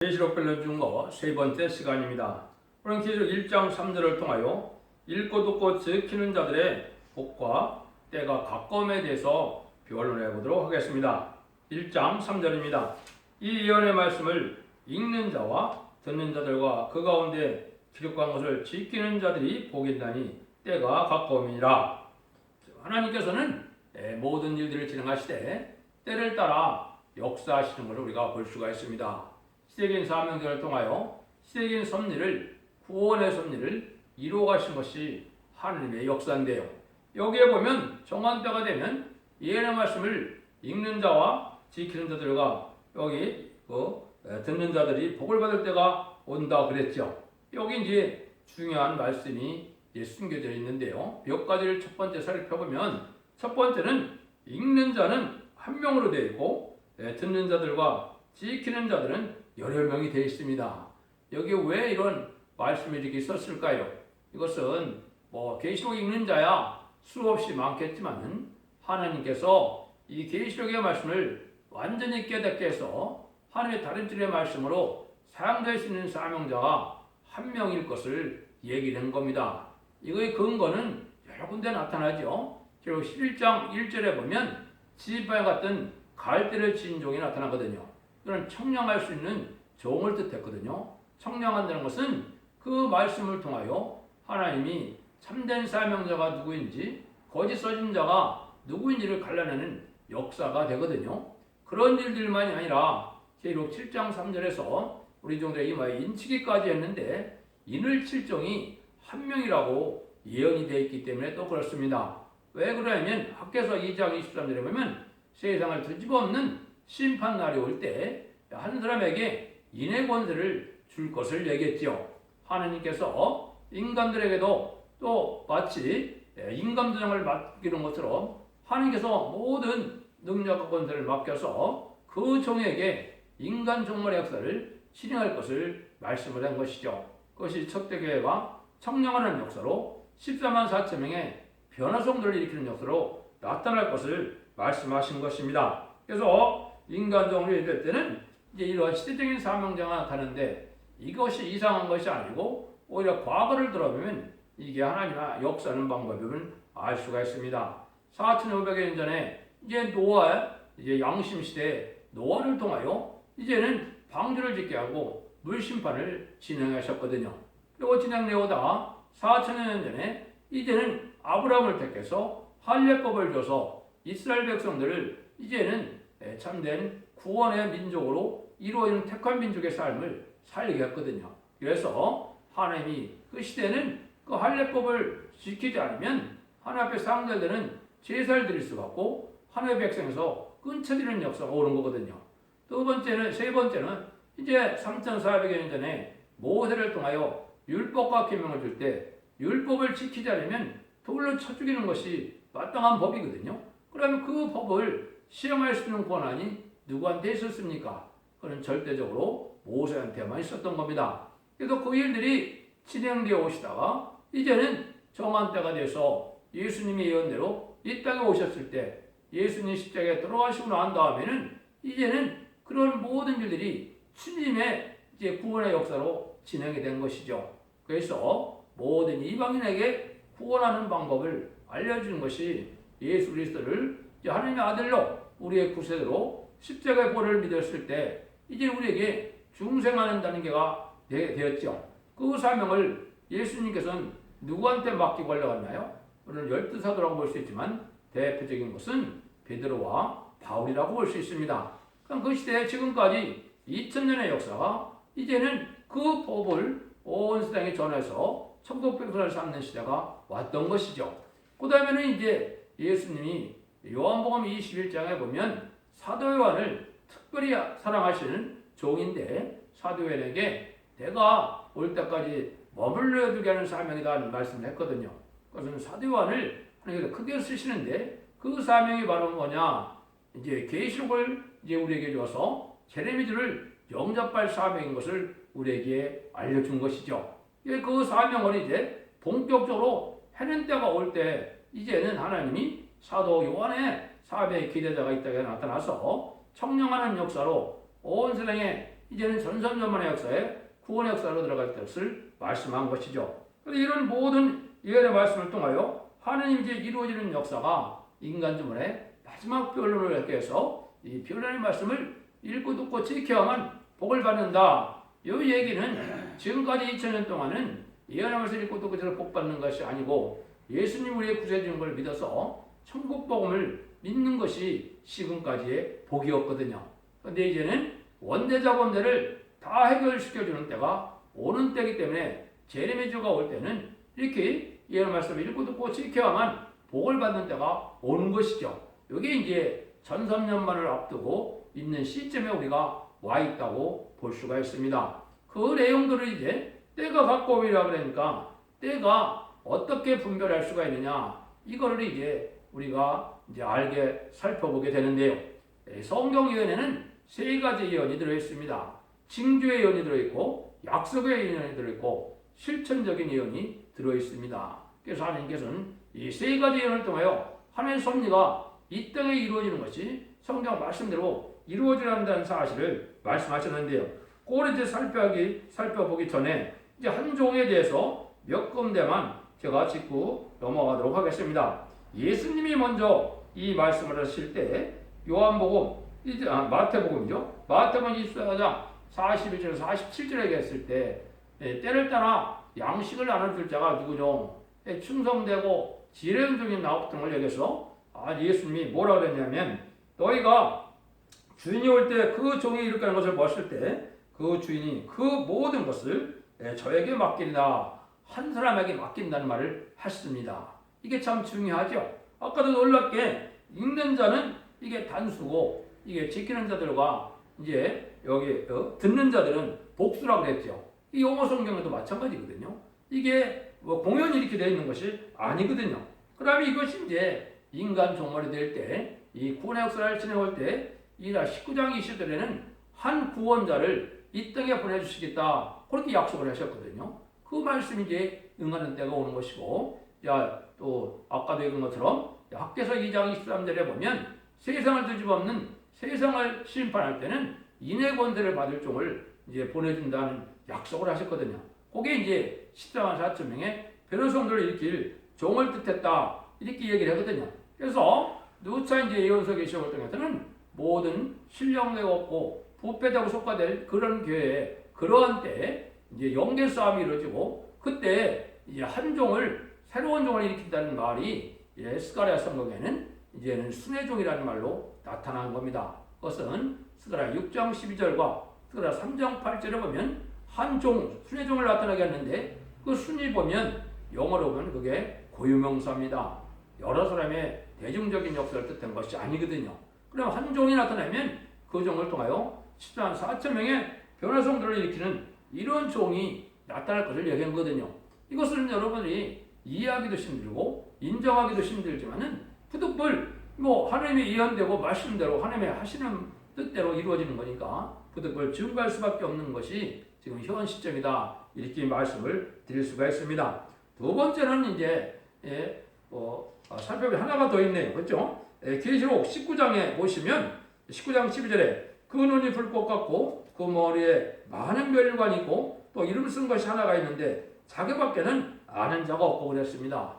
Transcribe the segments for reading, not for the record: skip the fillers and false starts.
계시록 빌려준 세 번째 시간입니다. 오늘 계시록 1장 3절을 통하여 읽고 듣고 지키는 자들의 복과 때가 가까움에 대해서 변론해 보도록 하겠습니다. 1장 3절입니다. 이 예언의 말씀을 읽는 자와 듣는 자들과 그 가운데 기록한 것을 지키는 자들이 복이나니 때가 가까움이니라. 하나님께서는 모든 일들을 진행하시되 때를 따라 역사하시는 것을 우리가 볼 수가 있습니다. 시대적인 사명들을 통하여 시대적인 섭리를, 구원의 섭리를 이루어가신 것이 하나님의 역사인데요. 여기에 보면 정한 때가 되면 예언의 말씀을 읽는 자와 지키는 자들과 여기 듣는 자들이 복을 받을 때가 온다 그랬죠. 여기 이제 중요한 말씀이 숨겨져 있는데요. 몇 가지를 첫 번째 살펴보면 첫 번째는 읽는 자는 한 명으로 되어 있고 듣는 자들과 지키는 자들은 여러 명이 되어 있습니다. 여기 왜 이런 말씀이 이렇게 있었을까요? 이것은 계시록 읽는 자야 수없이 많겠지만 하나님께서 이 계시록의 말씀을 완전히 깨닫게 해서 하나님의 다른 줄의 말씀으로 사용될 수 있는 사명자가 한 명일 것을 얘기한 겁니다. 이거의 근거는 여러 군데 나타나죠. 결국 11장 1절에 보면 지지파에 같은 갈대를 지닌 종이 나타나거든요. 이건 청량할 수 있는 종을 뜻했거든요. 청량한다는 것은 그 말씀을 통하여 하나님이 참된 사명자가 누구인지 거짓 선지자가 누구인지를 갈라내는 역사가 되거든요. 그런 일들만이 아니라 계시록 7장 3절에서 우리 종들의 이마에 인치기까지 했는데 인을 칠 종이 한 명이라고 예언이 되어 있기 때문에 또 그렇습니다. 왜 그러냐면 학개서 2장 23절에 보면 세상을 뒤집어엎는 심판날이 올 때 한 사람에게 인의 권세를 줄 것을 얘기했죠. 하나님께서 인간들에게도 또 마치 인감도장을 맡기는 것처럼 하나님께서 모든 능력과 권세를 맡겨서 그 종에게 인간 종말의 역사를 실행할 것을 말씀을 한 것이죠. 그것이 척대교회가 청량하는 역사로 14만 4천 명의 변화성들을 일으키는 역사로 나타날 것을 말씀하신 것입니다. 그래서 인간종을 얘기할 때는 이제 이런 시대적인 사명자가 나타나는데 이것이 이상한 것이 아니고 오히려 과거를 들어보면 이게 하나님의 역사하는 방법임을 알 수가 있습니다. 4,500년 전에 이제 이제 양심 시대 노아를 통하여 이제는 방주를 짓게 하고 물심판을 진행하셨거든요. 그리고 진행되오다 4,000년 전에 이제는 아브라함을 택해서 할례법을 줘서 이스라엘 백성들을 이제는 참된 구원의 민족으로 이루어지는 택한 민족의 삶을 살게 했거든요. 그래서 하나님이 그 시대는 그 할례법을 지키지 않으면 하나님 앞에 상달되는 제사를 드릴 수가 없고 하나님의 백성에서 끊쳐지는 역사가 오는 거거든요. 세 번째는 이제 3,400여 년 전에 모세를 통하여 율법과 계명을 줄 때 율법을 지키지 않으면 돌로 쳐 죽이는 것이 마땅한 법이거든요. 그러면 그 법을 시행할 수 있는 권한이 누구한테 있었습니까? 그건 절대적으로 모세한테만 있었던 겁니다. 그래서 그 일들이 진행되어 오시다가 이제는 정한 때가 돼서 예수님의 예언대로 이 땅에 오셨을 때 예수님 십자가에 돌아가시고 난 다음에는 이제는 그런 모든 일들이 주님의 이제 구원의 역사로 진행이 된 것이죠. 그래서 모든 이방인에게 구원하는 방법을 알려주는 것이 예수 그리스도를 하나님의 아들로 우리의 구세주로 십자가의 보혈을 믿었을 때 이제 우리에게 중생하는 단계가 되었죠. 그 사명을 예수님께서는 누구한테 맡기고 올라갔나요? 우리는 12사도라고 볼 수 있지만 대표적인 것은 베드로와 바울이라고 볼 수 있습니다. 그럼 그 시대에 지금까지 2000년의 역사가 이제는 그 법을 온 세상에 전해서 천국 백성을 삼는 시대가 왔던 것이죠. 그 다음에는 이제 예수님이 요한복음 21장에 보면 사도 요한을 특별히 사랑하시는 종인데 사도 요한에게 내가 올 때까지 머물러 두게 하는 사명이다 말씀을 했거든요. 그것은 사도 요한을 하나님께서 크게 쓰시는데 그 사명이 바로 뭐냐? 이제 계시록을 이제 우리에게 줘서 제레미주를 영접할 사명인 것을 우리에게 알려준 것이죠. 그 사명을 이제 본격적으로 해낸 때가 올 때 이제는 하나님이 사도 요한의 사명의 기대자가 이 땅에 나타나서 청량하는 역사로 온 세상에 이제는 전선전만의 역사에 구원의 역사로 들어갈 것을 말씀한 것이죠. 그런데 이런 모든 예언의 말씀을 통하여 하나님 이제 이루어지는 역사가 인간 주문의 마지막 변론을 하기 위해서 이 변론의 말씀을 읽고 듣고 지켜야만 복을 받는다. 이 얘기는 지금까지 2000년 동안은 예언의 말씀을 읽고 듣고 저를 복 받는 것이 아니고 예수님 우리의 구세주인 걸 믿어서 천국 복음을 믿는 것이 지금까지의 복이었거든요. 그런데 이제는 원죄자 범죄를 다 해결시켜주는 때가 오는 때이기 때문에 제레미주가 올 때는 이렇게 예언의 말씀을 읽고 듣고 지켜야만 복을 받는 때가 오는 것이죠. 이게 이제 1300년만을 앞두고 있는 시점에 우리가 와 있다고 볼 수가 있습니다. 그 내용들을 이제 때가 가까움이라 그러니까 때가 어떻게 분별할 수가 있느냐 이거를 이제 우리가 이제 알게 살펴보게 되는데요. 성경 예언에는 세 가지 예언이 들어 있습니다. 징조의 예언이 들어 있고 약속의 예언이 들어 있고 실천적인 예언이 들어 있습니다. 그래서 하나님께서는 이 세 가지 예언을 통하여 하나님의 섭리가 이 땅에 이루어지는 것이 성경 말씀대로 이루어져야 한다는 사실을 말씀하셨는데요. 그걸 이제 살펴보기 전에 이제 한 종에 대해서 몇 군데만 제가 짚고 넘어가도록 하겠습니다. 예수님이 먼저 이 말씀을 하실 때 요한복음 마태복음이죠. 마태복음 24장 41절 47절에 했을 때 때를 따라 양식을 나눠줄 자가 누구뇨? 충성되고 지혜로운 종이 나옵던 걸 여기서 예수님이 뭐라 그랬냐면 너희가 주인이 올 때 그 종이 이렇게 하는 것을 봤을 때 그 주인이 그 모든 것을 저에게 맡긴다. 한 사람에게 맡긴다는 말을 했습니다. 이게 참 중요하죠. 아까도 놀랍게 읽는 자는 이게 단수고 이게 지키는 자들과 이제 여기 듣는 자들은 복수라고 그랬죠. 이 영어 성경에도 마찬가지거든요. 이게 뭐 공연이 이렇게 되어 있는 것이 아니거든요. 그러면 이것이 이제 인간 종말이 될 때 이 구원의 역사를 진행할 때 이 19장 20절에는 한 구원자를 이 땅에 보내주시겠다 그렇게 약속을 하셨거든요. 그 말씀이 이제 응하는 때가 오는 것이고 또 아까도 읽은 것처럼 학개서 2장 23절에 보면 세상을 뒤집어엎는 세상을 심판할 때는 인의 권세를 받을 종을 이제 보내준다는 약속을 하셨거든요. 그게 이제 14만 4천 명의 변호성들을 일으킬 종을 뜻했다 이렇게 얘기를 하거든요. 그래서 누차 이제 예언서기 시험을 통해서는 모든 신령되고 없고 부패되고 속화될 그런 교회에 그러한 때에 이제 영계 싸움이 이루어지고 그때 이제 한 종을 새로운 종을 일으킨다는 말이 스가랴 성경에는 이제는 순회종이라는 말로 나타난 겁니다. 그것은 스가랴 6장 12절과 스가랴 3장 8절에 보면 한 종, 순회종을 나타나게 하는데 그 순위 보면 영어로 보면 그게 고유명사입니다. 여러 사람의 대중적인 역사를 뜻한 것이 아니거든요. 그럼 한 종이 나타나면 그 종을 통하여 14만 4천 명의 변화성들을 일으키는 이런 종이 나타날 것을 얘기한 거거든요. 이것은 여러분이 이해하기도 힘들고 인정하기도 힘들지만은 부득불 하나님이 예언되고 말씀대로 하나님의 하시는 뜻대로 이루어지는 거니까 부득불 증거할 수밖에 없는 것이 지금 현 시점이다 이렇게 말씀을 드릴 수가 있습니다. 두 번째는 이제 살펴볼 하나가 더 있네요. 그렇죠? 계시록 19장에 보시면 19장 12절에 그 눈이 불꽃 같고 그 머리에 많은 멸류관이 있고 또 이름 쓴 것이 하나가 있는데 자기밖에는 아는 자가 없고 그랬습니다.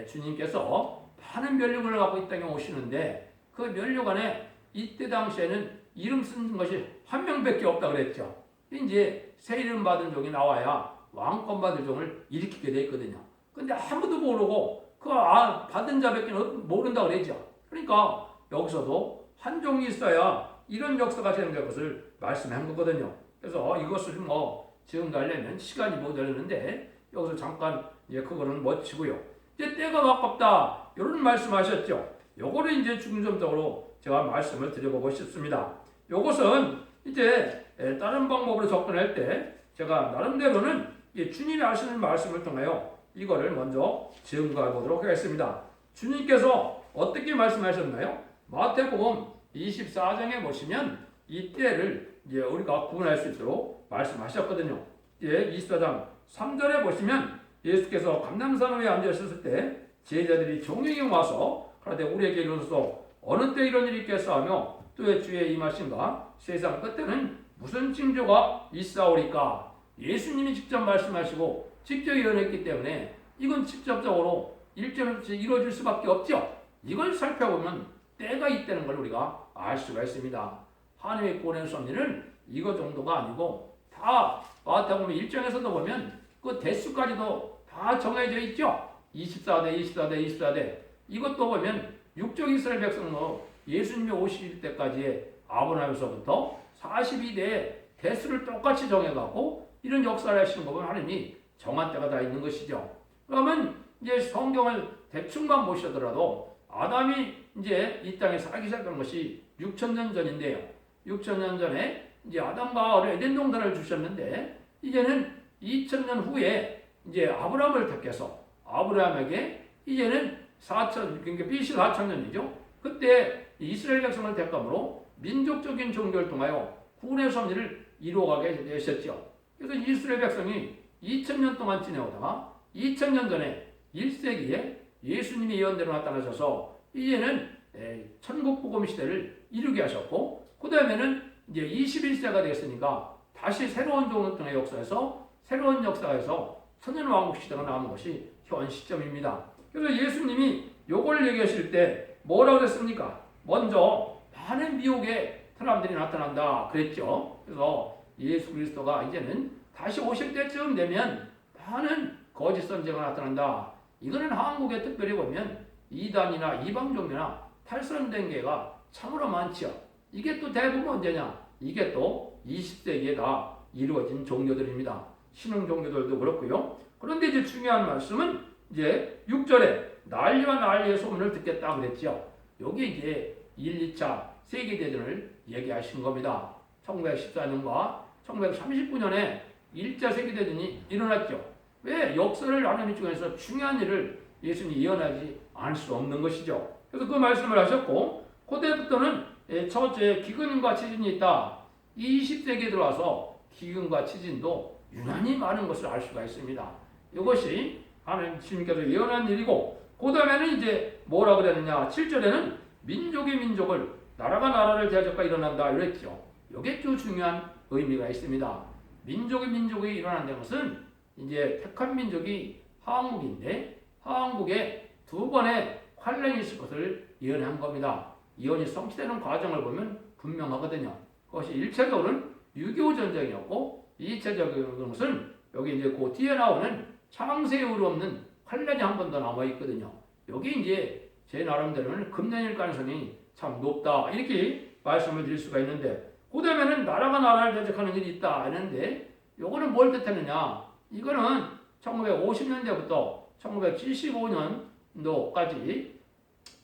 주님께서 많은 멸류관을 갖고 이 땅에 오시는데 그 멸류관에 이때 당시에는 이름 쓴 것이 한 명밖에 없다 그랬죠. 이제 새 이름 받은 종이 나와야 왕권 받을 종을 일으키게 돼 있거든요. 근데 아무도 모르고 그 받은 자밖에 모른다 그랬죠. 그러니까 여기서도 한 종이 있어야 이런 역사가 진행될 것을 말씀한 거거든요. 그래서 이것을 지금 가려면 시간이 모자르는데 여기서 잠깐 이제 그거는 멋지고요. 이제 때가 가깝다 이런 말씀하셨죠. 요거를 이제 중점적으로 제가 말씀을 드려보고 싶습니다. 요것은 이제 다른 방법으로 접근할 때 제가 나름대로는 주님이 하시는 말씀을 통하여 이거를 먼저 증거해 보도록 하겠습니다. 주님께서 어떻게 말씀하셨나요? 마태복음 24장에 보시면 이 때를 이제 우리가 구분할 수 있도록 말씀하셨거든요. 24장 3절에 보시면 예수께서 감람산 위에 앉아 있었을 때 제자들이 종용이 와서 그런데 우리에게 이르소서 어느 때 이런 일이 있겠어 하며 또 주의 임하신가 세상 끝에는 무슨 징조가 있사오리까? 예수님이 직접 말씀하시고 직접 예언했기 때문에 이건 직접적으로 일전없이 이루어질 수밖에 없죠. 이걸 살펴보면 때가 있다는 걸 우리가 알 수가 있습니다. 하나님의 구원의 섭리는 이거 정도가 아니고 다 어떻게 보면 일정에서도 보면 그 대수까지도 다 정해져 있죠. 24대, 24대, 24대. 이것도 보면 육적 이스라엘 백성도 예수님이 오실 때까지의 아브라함에서부터 42대의 대수를 똑같이 정해갖고 이런 역사를 하시는 거 보면 하나님이 정한 때가 다 있는 것이죠. 그러면 이제 성경을 대충만 보시더라도 아담이 이제 이 땅에 살기 시작한 것이 6,000년 전인데요. 6,000년 전에 이제 아담과 하와를 에덴 동산을 주셨는데 이제는 2,000년 후에 이제 아브라함을 택해서 아브라함에게 이제는 4,000, 그러니까 BC 4,000년이죠. 그때 이스라엘 백성을 택함으로 민족적인 종교를 통하여 구원의 섭리를 이루어가게 되셨죠. 그래서 이스라엘 백성이 2,000년 동안 지내오다가 2,000년 전에 1세기에 예수님이 예언대로 나타나셔서 이제는 천국 복음 시대를 이루게 하셨고 그 다음에는 이제 21세가 됐으니까 다시 새로운 종교의 역사에서 새로운 역사에서 천년왕국 시대가 나온 것이 현 시점입니다. 그래서 예수님이 요걸 얘기하실 때 뭐라고 그랬습니까? 먼저 많은 미혹의 사람들이 나타난다 그랬죠. 그래서 예수 그리스도가 이제는 다시 오실 때쯤 되면 많은 거짓 선지자가 나타난다. 이거는 한국에 특별히 보면 이단이나 이방 종교나 탈선된 게가 참으로 많죠. 이게 또 대부분 언제냐? 이게 또 20세기에 다 이루어진 종교들입니다. 신흥 종교들도 그렇고요. 그런데 이제 중요한 말씀은 이제 6절에 난리와 난리의 소문을 듣겠다 그랬죠. 여기 이제 1, 2차 세계대전을 얘기하신 겁니다. 1914년과 1939년에 1차 세계대전이 일어났죠. 왜? 역사를 나누는 중에서 중요한 일을 예수님이 예언하지 않을 수 없는 것이죠. 그래서 그 말씀을 하셨고 그때부터는 첫째 기근과 지진이 있다. 20세기에 들어와서 기근과 지진도 유난히 많은 것을 알 수가 있습니다. 이것이 하나님께서 예언한 일이고 그 다음에는 이제 뭐라 그랬느냐 7절에는 민족이 민족을 나라가 나라를 대적과 일어난다 이랬죠. 이게 또 중요한 의미가 있습니다. 민족이 민족이 일어난다는 것은 이제 택한 민족이 한국인데 한국에 두 번의 환란이 있을 것을 예언한 겁니다. 예언이 성취되는 과정을 보면 분명하거든요. 그것이 1차적으로는 6.25 전쟁이었고 2차적인 것은 여기 이제 그 뒤에 나오는 창세 이후로 없는 환란이 한 번 더 남아 있거든요. 여기 이제 제 나름대로는 금년일 가능성이 참 높다 이렇게 말씀을 드릴 수가 있는데 그 다음에는 나라가 나라를 대적하는 일이 있다 했는데 요거는 뭘 뜻하느냐 이거는 1950년대부터 1975년도까지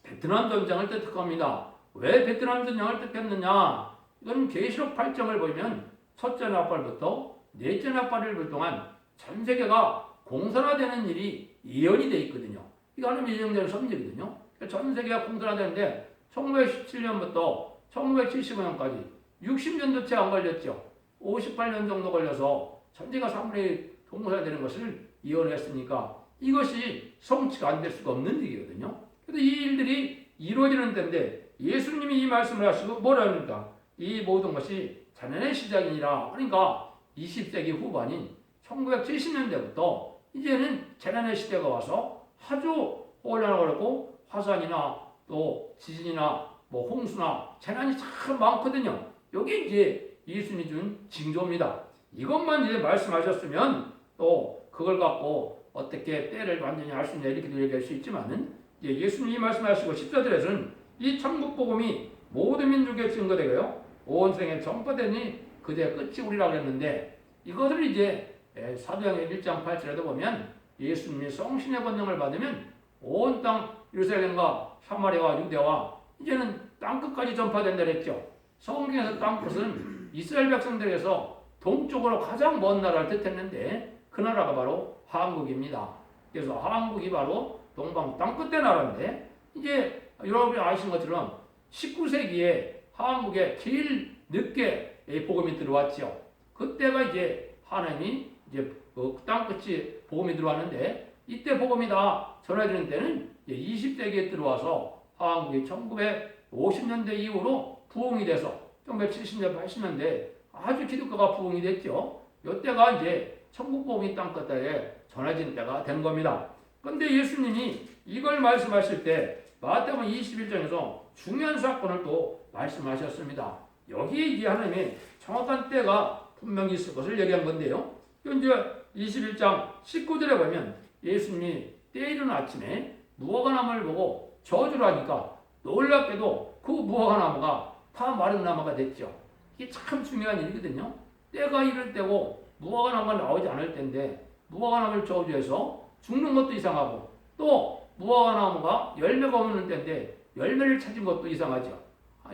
베트남 전쟁을 뜻합니다. 왜 베트남 전쟁을 뜻했느냐 이건 계시록 8장을 보면 첫째 나팔부터 넷째 나팔을 동안 전 세계가 공산화되는 일이 예언이 되어 있거든요. 이거 하나님의 예정되는 섭리거든요. 전 세계가 공산화되는데 1917년부터 1975년까지 60년도 채 안 걸렸죠. 58년 정도 걸려서 전체가 3분의 1 공산화되는 것을 예언했으니까 이것이 성취가 안 될 수가 없는 일이거든요. 그래서 이 일들이 이루어지는 데인데 예수님이 이 말씀을 하시고 뭐라 합니까? 이 모든 것이 자연의 시작이니라. 그러니까 20세기 후반인 1970년대부터 이제는 재난의 시대가 와서 아주 혼란을 벌였고 화산이나 또 지진이나 뭐 홍수나 재난이 참 많거든요. 여기 이제 예수님이 준 징조입니다. 이것만 이제 말씀하셨으면 또 그걸 갖고 어떻게 때를 완전히 알 수 있냐 이렇게도 얘기할 수 있지만은 예수님이 말씀하시고 14절에서는 이 천국 복음이 모든 민족에 증거되고요. 온 생에 전파되니 그대 끝이 우리라고 했는데 이것을 이제 사도행전 1장 8절에도 보면 예수님이 성신의 권능을 받으면 온 땅 예루살렘과 사마리아와 유대와 이제는 땅끝까지 전파된다 그랬죠. 성경에서 땅끝은 이스라엘 백성들에서 동쪽으로 가장 먼 나라를 뜻했는데 그 나라가 바로 한국입니다. 그래서 한국이 바로 동방 땅끝의 나라인데 이제 여러분이 아시는 것처럼 19세기에 한국에 제일 늦게 복음이 들어왔죠. 그때가 이제 하나님이 이제 그 땅끝이 복음이 들어왔는데 이때 복음이 다 전해지는 때는 20세기에 들어와서 한국이 1950년대 이후로 부흥이 돼서 1970년대, 80년대 아주 기독교가 부흥이 됐죠. 이때가 이제 천국 복음이 땅끝에 전해진 때가 된 겁니다. 그런데 예수님이 이걸 말씀하실 때 마태복음 21장에서 중요한 사건을 또 말씀하셨습니다. 여기에 이제 하나님의 정확한 때가 분명히 있을 것을 얘기한 건데요. 이제 21장 19절에 보면 예수님이 때 이른 아침에 무화과나무를 보고 저주를 하니까 놀랍게도 그 무화과나무가 다 마른 나무가 됐죠. 이게 참 중요한 일이거든요. 때가 이럴 때고 무화과나무가 나오지 않을 때인데 무화과나무를 저주해서 죽는 것도 이상하고 또 무화과나무가 열매가 없는 때인데 열매를 찾은 것도 이상하죠.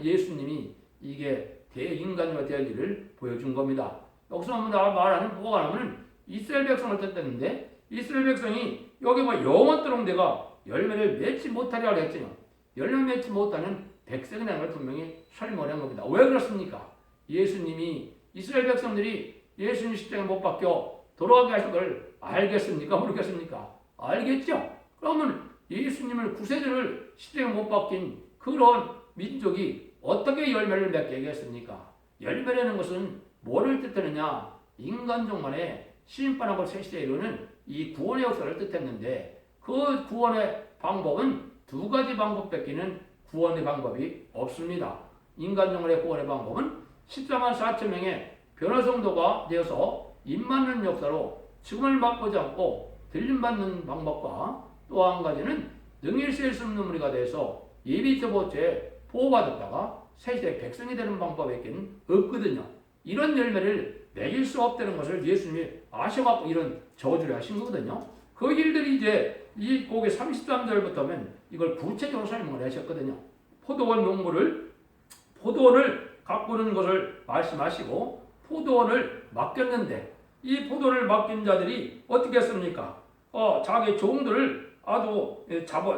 예수님이 이게 대인간과 될 일을 보여준 겁니다. 여기서 말하는 무화과나무는 이스라엘 백성을 뜻했는데 이스라엘 백성이 여기 뭐 영원토록 내가 열매를 맺지 못하리라 했잖아요. 열매 맺지 못하는 백성이라는 걸 분명히 설명한 겁니다. 왜 그렇습니까? 예수님이 이스라엘 백성들이 예수님 십자가에 못 박혀 돌아가게 하신 걸 알겠습니까? 모르겠습니까? 알겠죠? 그러면 예수님을 구세주를 십자가에 못 박힌 그런 민족이 어떻게 열매를 맺게 하겠습니까? 열매라는 것은 뭐를 뜻하느냐? 인간종만의 심판하고 세시에 이르는 이 구원의 역사를 뜻했는데 그 구원의 방법은 두 가지 방법밖에는 구원의 방법이 없습니다. 인간종만의 구원의 방법은 14만 4천 명의 변화성도가 되어서 입맞는 역사로 죽음을 맛보지 않고 들림받는 방법과 또 한 가지는 능히 셀 수 없는 무리가 돼서 예비저보죄 보호받았다가 세시의 백성이 되는 방법에는 없거든요. 이런 열매를 맺을 수 없다는 것을 예수님이 아셔갖고 이런 저주를 하신 거거든요. 그 일들이 이제 이 거기 33절부터면 이걸 구체적으로 설명을 하셨거든요. 포도원을 가꾸는 것을 말씀하시고 포도원을 맡겼는데 이 포도를 맡긴 자들이 어떻게 했습니까? 자기 종들을 아주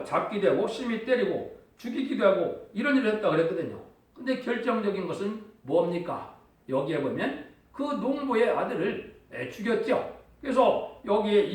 잡게 되고 심히 때리고 죽이기도 하고 이런 일을 했다 그랬거든요. 근데 결정적인 것은 뭡니까? 여기에 보면 그 농부의 아들을 죽였죠. 그래서 여기에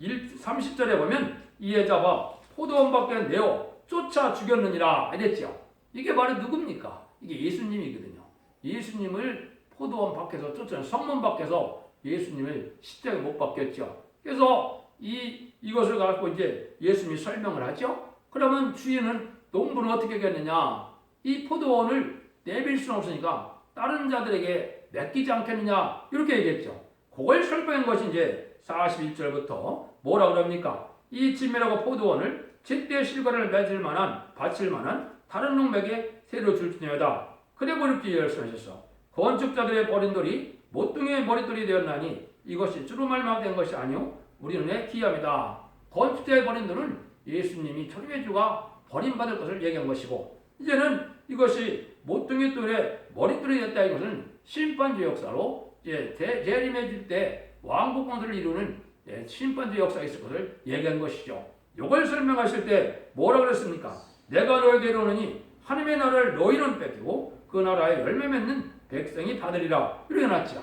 30절에 보면 이에 잡아 포도원 밖에 내어 쫓아 죽였느니라 이랬죠. 이게 바로 누굽니까? 이게 예수님이거든요. 예수님을 포도원 밖에서 쫓아 성문 밖에서 예수님을 십자가에 못 박혔죠. 그래서 이것을 갖고 이제 예수님이 설명을 하죠. 그러면 주인은 농부는 어떻게 하겠느냐? 이 포도원을 내빌 수는 없으니까 다른 자들에게 맡기지 않겠느냐? 이렇게 얘기했죠. 그걸 설명한 것이 이제 41절부터 뭐라 그럽니까? 이 진멸하고 포도원을 제때 실과를 맺을 만한 바칠 만한 다른 농부에게 새로 줄지니하다. 그래 버렸기에 말씀하셨어. 건축자들의 버린 돌이 모퉁이의 머릿돌이 되었나니 이것이 주루말마 된 것이 아니요 우리 눈에 기이함이다. 건축자의 버린 돌은 예수님이 초림의 주가 버림받을 것을 얘기한 것이고 이제는 이것이 모퉁이 돌의 머릿돌이 됐다. 이것은 심판주 역사로 이제 재림해 줄 때 왕국 권세를 이루는 심판주 역사가 있을 것을 얘기한 것이죠. 이걸 설명하실 때 뭐라 그랬습니까? 내가 너에게 이르노니 하나님의 나라를 너희는 뺏기고 그 나라에 열매 맺는 백성이 받으리라. 이렇게 해놨죠.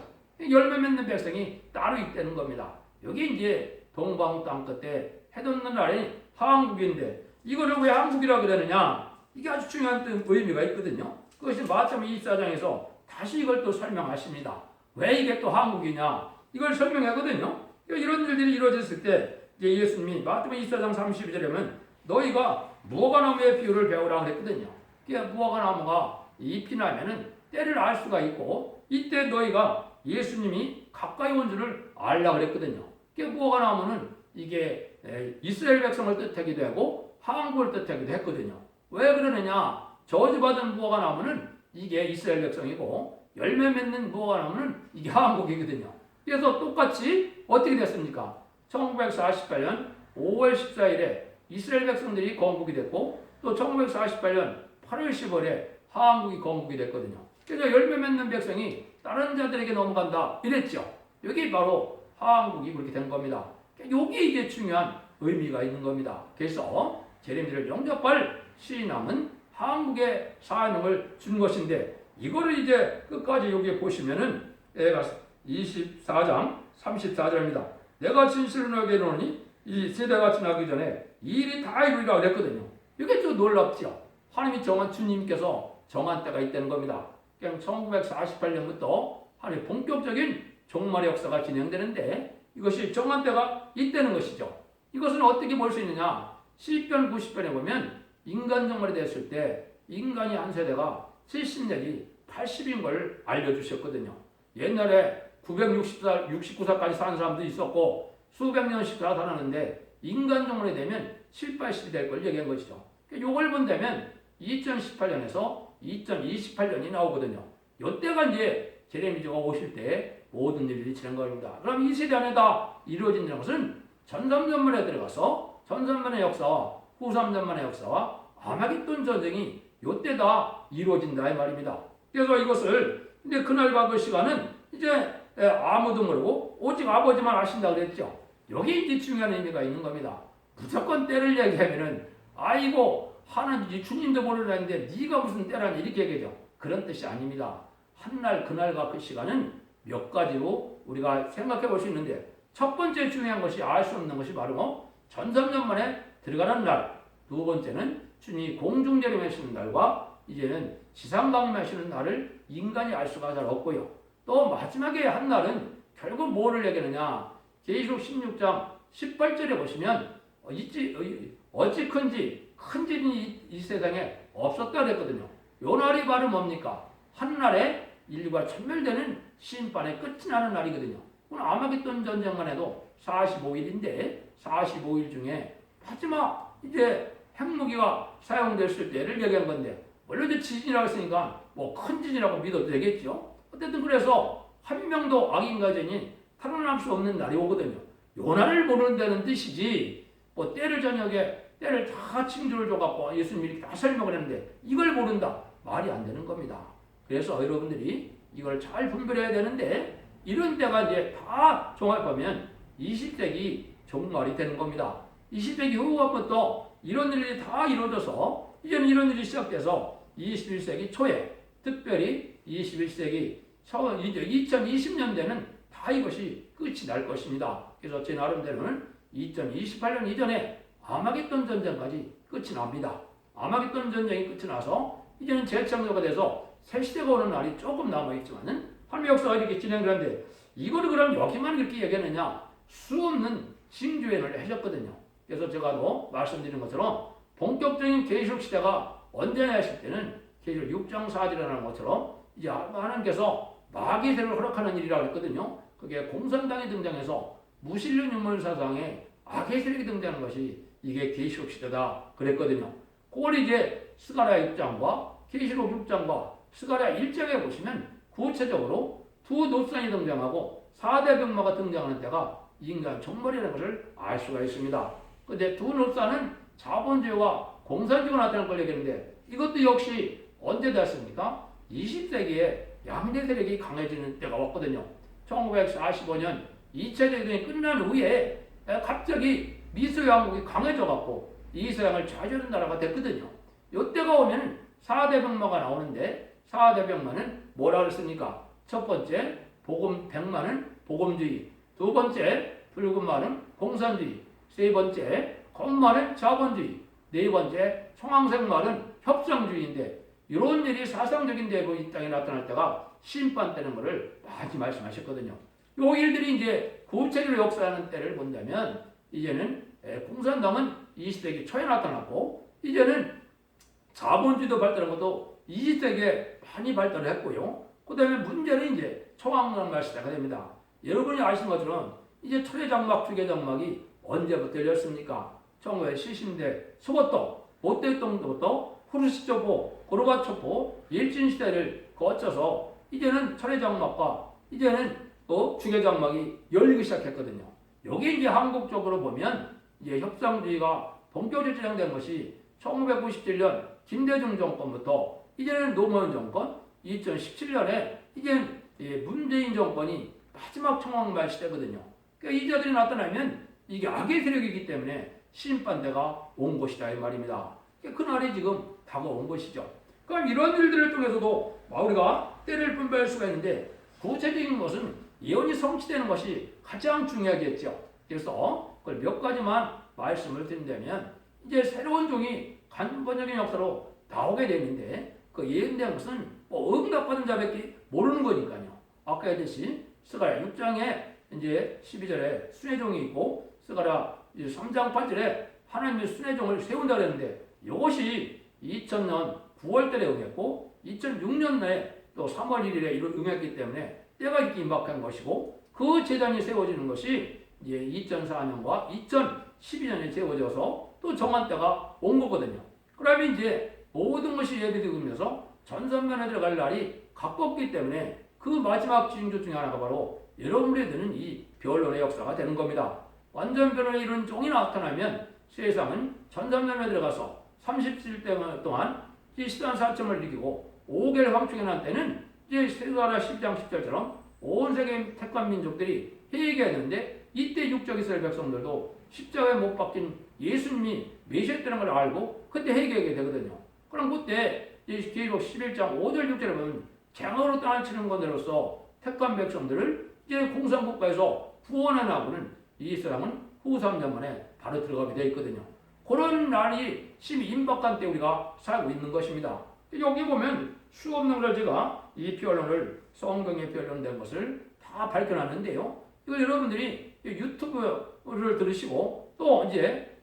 열매 맺는 백성이 따로 있다는 겁니다. 여기 이제 동방 땅 끝에 해돋는 날이 한국인데 이거를 왜 한국이라고 그러느냐? 이게 아주 중요한 의미가 있거든요. 그것이 마태복음 24장에서 다시 이걸 또 설명하십니다. 왜 이게 또 한국이냐? 이걸 설명하거든요. 이런 일들이 이루어졌을 때 이제 예수님이 마태복음 24장 32절에 보면 너희가 무화과나무의 비유를 배우라 그랬거든요. 그러니까 무화과나무가 잎이 나면은 때를 알 수가 있고 이때 너희가 예수님이 가까이 온 줄을 알라 그랬거든요. 그러니까 무화과나무는 이게 이스라엘 백성을 뜻하기도 하고 한국을 뜻하기도 했거든요. 왜 그러느냐? 저주받은 무화과나무는 이게 이스라엘 백성이고 열매 맺는 무화과나무는 이게 한국이거든요. 그래서 똑같이 어떻게 됐습니까? 1948년 5월 14일에 이스라엘 백성들이 건국이 됐고 또 1948년 8월 10월에 한국이 건국이 됐거든요. 그래서 열매 맺는 백성이 다른 자들에게 넘어간다 이랬죠. 여기 바로 한국이 그렇게 된 겁니다. 여기에 이제 중요한 의미가 있는 겁니다. 그래서 재림절을 영접할 신앙은 한국의 사명을 준 것인데 이거를 이제 끝까지 여기 보시면은 24장 34절입니다. 내가 진실을 너에게 이르노니 이 세대가 지나기 전에 이 일이 다 이루리라 그랬거든요. 이게 좀 놀랍죠. 하나님이 정한 주님께서 정한 때가 있다는 겁니다. 그냥 1948년부터 하나의 본격적인 종말의 역사가 진행되는데 이것이 정한 때가 이때는 것이죠. 이것은 어떻게 볼 수 있느냐? 시편 90편에 보면 인간 종말이 됐을 때 인간이 한 세대가 70 내지 80인 걸 알려주셨거든요. 옛날에 960살, 69살까지 사는 사람도 있었고 수백 년씩 다 살았는데 인간 종말이 되면 7, 80이 될 걸 얘기한 것이죠. 이걸 본다면 2018년에서 2028년이 나오거든요. 이때가 이제 제레미야가 오실 때 모든 일이 진행 겁니다. 그럼 이 세대 안에 다 이루어진다는 것은 전삼전만에 들어가서 전삼전의 역사와 후삼전만의 역사와 아마겟돈 전쟁이 이때 다 이루어진다 이 말입니다. 그래서 이것을 근데 그날과 그 시간은 이제 아무도 모르고 오직 아버지만 아신다 그랬죠. 여기 이제 중요한 의미가 있는 겁니다. 무조건 때를 얘기하면은 아이고 하나님 주님도 모르는데 네가 무슨 때라니 이렇게 얘기하죠. 그런 뜻이 아닙니다. 한날 그날과 그 시간은 몇 가지로 우리가 생각해 볼 수 있는데 첫 번째 중요한 것이 알 수 없는 것이 바로 전삼년 만에 들어가는 날, 두 번째는 주님이 공중재림하시는 날과 이제는 지상강림하시는 날을 인간이 알 수가 잘 없고요. 또 마지막에 한 날은 결국 뭐를 얘기하느냐? 계시록 16장 18절에 보시면 어찌 큰 일이 이 세상에 없었다 그랬거든요. 요 날이 바로 뭡니까? 한 날에 인류가 천멸되는 심판의 끝이 나는 날이거든요. 아마겟돈 전쟁만 해도 45일인데 45일 중에 마지막 이제 핵무기가 사용됐을 때를 얘기한 건데 원래 이제 지진이라고 했으니까 뭐 큰 지진이라고 믿어도 되겠죠. 어쨌든 그래서 한 명도 악인가전이 살아날 수 없는 날이 오거든요. 요 날을 모른다는 뜻이지 뭐 때를 저녁에 때를 다 징조를 줘갖고 예수님이 다 설명을 했는데 이걸 모른다 말이 안 되는 겁니다. 그래서 여러분들이 이걸 잘 분별해야 되는데 이런 때가 이제 다 종합하면 20세기 종말이 되는 겁니다. 20세기 후부터 이런 일이 다 이루어져서 이제는 이런 일이 시작돼서 21세기 초에 특별히 21세기 2020년대는 다 이것이 끝이 날 것입니다. 그래서 제 나름대로는 2028년 이전에 아마겟돈 전쟁까지 끝이 납니다. 아마겟돈 전쟁이 끝이 나서 이제는 재창조가 돼서 새 시대가 오는 날이 조금 남아있지만은 하나님의 역사가 이렇게 진행되는데 이거를 그럼 여기만 이렇게 얘기하느냐? 수없는 징조연을 해줬거든요. 그래서 제가 말씀드린 것처럼 본격적인 계시록 시대가 언제냐 하실 때는 계시록 6장 4절이라는 것처럼 이제 하나님께서 마귀세를 허락하는 일이라고 했거든요. 그게 공산당이 등장해서 무신론 유물 사상에 악의 세력이 등장하는 것이 이게 계시록 시대다 그랬거든요. 그걸 이제 스가랴 6장과 계시록 6장과 스가랴 1장에 보시면 구체적으로 두 노산이 등장하고 4대 병마가 등장하는 때가 인간 종말이라는 것을 알 수가 있습니다. 근데 두 노산은 자본주의와 공산주의가 나타날 걸 얘기했는데 이것도 역시 언제 됐습니까? 20세기에 양대 세력이 강해지는 때가 왔거든요. 1945년 2차 대전이 끝난 후에 갑자기 미소양국이 강해져갖고 이서양을 좌지하는 나라가 됐거든요. 이때가 오면 4대 병마가 나오는데 4대 병마는 뭐라 그랬습니까? 첫 번째 복음 백마는 복음주의, 두 번째 붉은 말은 공산주의, 세 번째 검은 말은 자본주의, 네 번째 청황색 말은 협상주의인데 이런 일이 사상적인 대로 이 땅에 나타날 때가 심판 때는 것을 많이 말씀하셨거든요. 요 일들이 이제 구체적으로 역사하는 때를 본다면 이제는 공산당은 20세기 초에 나타났고 이제는 자본주의도 발달한 것도 20세기에 많이 발달을 했고요. 그 다음에 문제는 이제 청황말 시대가 됩니다. 여러분이 아시는 것처럼 이제 초대장막, 주계장막이 언제부터 열렸습니까? 1970년대 초부터 모태 대통령부터 후르시초프, 고르바초프, 일진 시대를 거쳐서 이제는 초대장막과 이제는 또 주계장막이 열리기 시작했거든요. 여기 이제 한국 쪽으로 보면 이제 협상주의가 본격적으로 진행된 것이 1997년 김대중 정권부터 이제는 노무현 정권, 2017년에 이제는 문재인 정권이 마지막 청황말 시대거든요. 그러니까 이 자들이 나타나면 이게 악의 세력이기 때문에 심판대가 온 것이다 이 말입니다. 그날이 지금 다가온 것이죠. 그럼 이런 일들을 통해서도 우리가 때를 분별할 수가 있는데 구체적인 것은 예언이 성취되는 것이 가장 중요하겠죠. 그래서 그걸 몇 가지만 말씀을 드린다면 이제 새로운 종이 간번적인 역사로 나오게 되는데 그 예언된 것은 뭐 응답받은 자밖에 모르는 거니까요. 아까 했듯이 스가랴 6장에 이제 12절에 순회종이 있고 스가랴 3장 8절에 하나님의 순회종을 세운다 그랬는데 이것이 2000년 9월달에 응했고 2006년에 또 3월 1일에 응했기 때문에 때가 있기 임박한 것이고 그 제단이 세워지는 것이 이제 2004년과 2012년에 세워져서 또 정한 때가 온 거거든요. 그러면 이제 모든 것이 예비되면서 전선면에 들어갈 날이 가깝기 때문에 그 마지막 징조 중에 하나가 바로 여러분들이 드는 이 변론의 역사가 되는 겁니다. 완전 변론에 이르는 종이 나타나면 세상은 전선면에 들어가서 37대 동안 이 시단 사점을 일으키고 5개월 황충에 난 때는 이제 스가랴 10장 10절처럼 온 세계 택한 민족들이 회개했는데 이때 육적 이스라엘 백성들도 십자가에 못 박힌 예수님이 메시아였다는 걸 알고 그때 회개하게 되거든요. 그럼 그때 계시록 11장 5절 6절에 보면 장으로 땅을 치는 것으로서 택한 백성들을 이제 공산국가에서 구원해 나가는 이 사람은 후 3년 만에 바로 들어가게 되어 있거든요. 그런 날이 심히 임박한 때 우리가 살고 있는 것입니다. 여기 보면 수없는 걸 제가 이 변론을 성경에 변론된 것을 다 밝혀놨는데요. 이거 여러분들이 유튜브를 들으시고 또 이제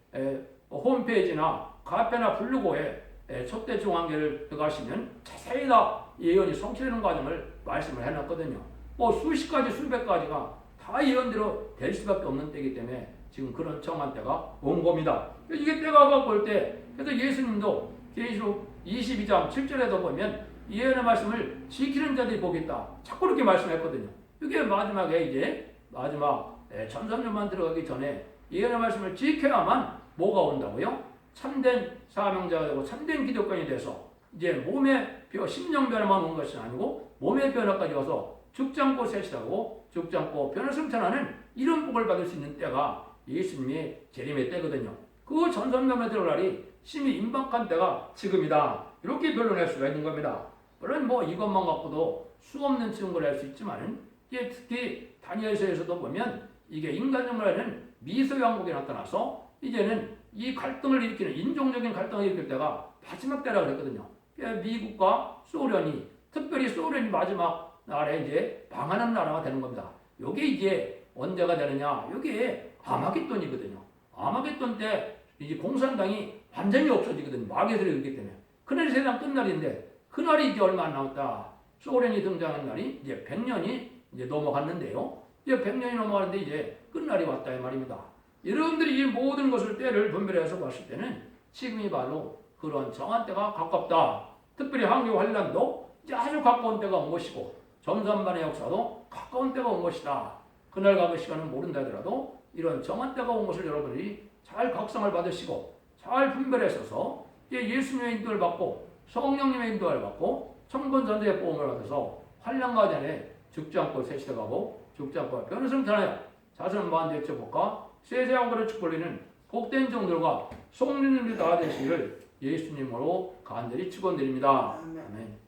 홈페이지나 카페나 블로그에 첫대 중앙계를 들어가시면 자세히 다 예언이 성취되는 과정을 말씀을 해놨거든요. 뭐 수십 가지 수백 가지가 다 예언대로 될 수밖에 없는 때이기 때문에 지금 그런 정한 때가 온 겁니다. 이게 때가 갖고 올 때, 그래서 예수님도 계시록 22장 7절에도 보면 예언의 말씀을 지키는 자들이 보겠다. 자꾸 이렇게 말씀했거든요. 이게 마지막에 이제 마지막 천삼년만 들어가기 전에 예언의 말씀을 지켜야만 뭐가 온다고요? 참된 사명자가 되고 참된 기독관이 돼서 이제 몸의 심령 변화만 온 것이 아니고 몸의 변화까지 와서 죽지 않고 셋이라고 죽지 않고 변화 승천하는 이런 복을 받을 수 있는 때가 예수님의 재림의 때거든요. 그 전선명에 들어올 날이 심히 임박한 때가 지금이다. 이렇게 변론할 수가 있는 겁니다. 물론 뭐 이것만 갖고도 수없는 증거를 할 수 있지만 이게 특히 다니엘서에서도 보면 이게 인간적으로 하는 미소왕국이 나타나서 이제는 이 갈등을 일으키는 인종적인 갈등을 일으킬 때가 마지막 때라고 그랬거든요. 미국과 소련이 특별히 소련이 마지막 날에 이제 망하는 나라가 되는 겁니다. 이게 이제 언제가 되느냐? 이게 아마겟돈이거든요. 아마겟돈 때 이제 공산당이 완전히 없어지거든요. 마귀들이 있기 때문에. 그날이 세상 끝날인데 그날이 이제 얼마 안 남았다. 소련이 등장한 날이 이제 100년이 이제 넘어갔는데요. 이제 100년이 넘어가는데 이제 끝날이 왔다 이 말입니다. 여러분들이 이 모든 것을 때를 분별해서 봤을 때는 지금이 바로 그런 정한 때가 가깝다. 특별히 한국 환란도 이제 아주 가까운 때가 온 것이고 전산반의 역사도 가까운 때가 온 것이다. 그날과 그 시간은 모른다 하더라도 이런 정한 때가 온 것을 여러분들이 잘 각성을 받으시고 잘 분별해서서 예수님의 인도를 받고 성령님의 인도를 받고 천군천사의 보험을 받아서 환란과 전에 죽지 않고 세시되가고 죽지 않고 변호승천하여 자선 만대의 축복과 세세한 것을 축복리는 복된 종들과 성령님이 다 되시기를 예수님으로 간절히 축원드립니다. 아멘.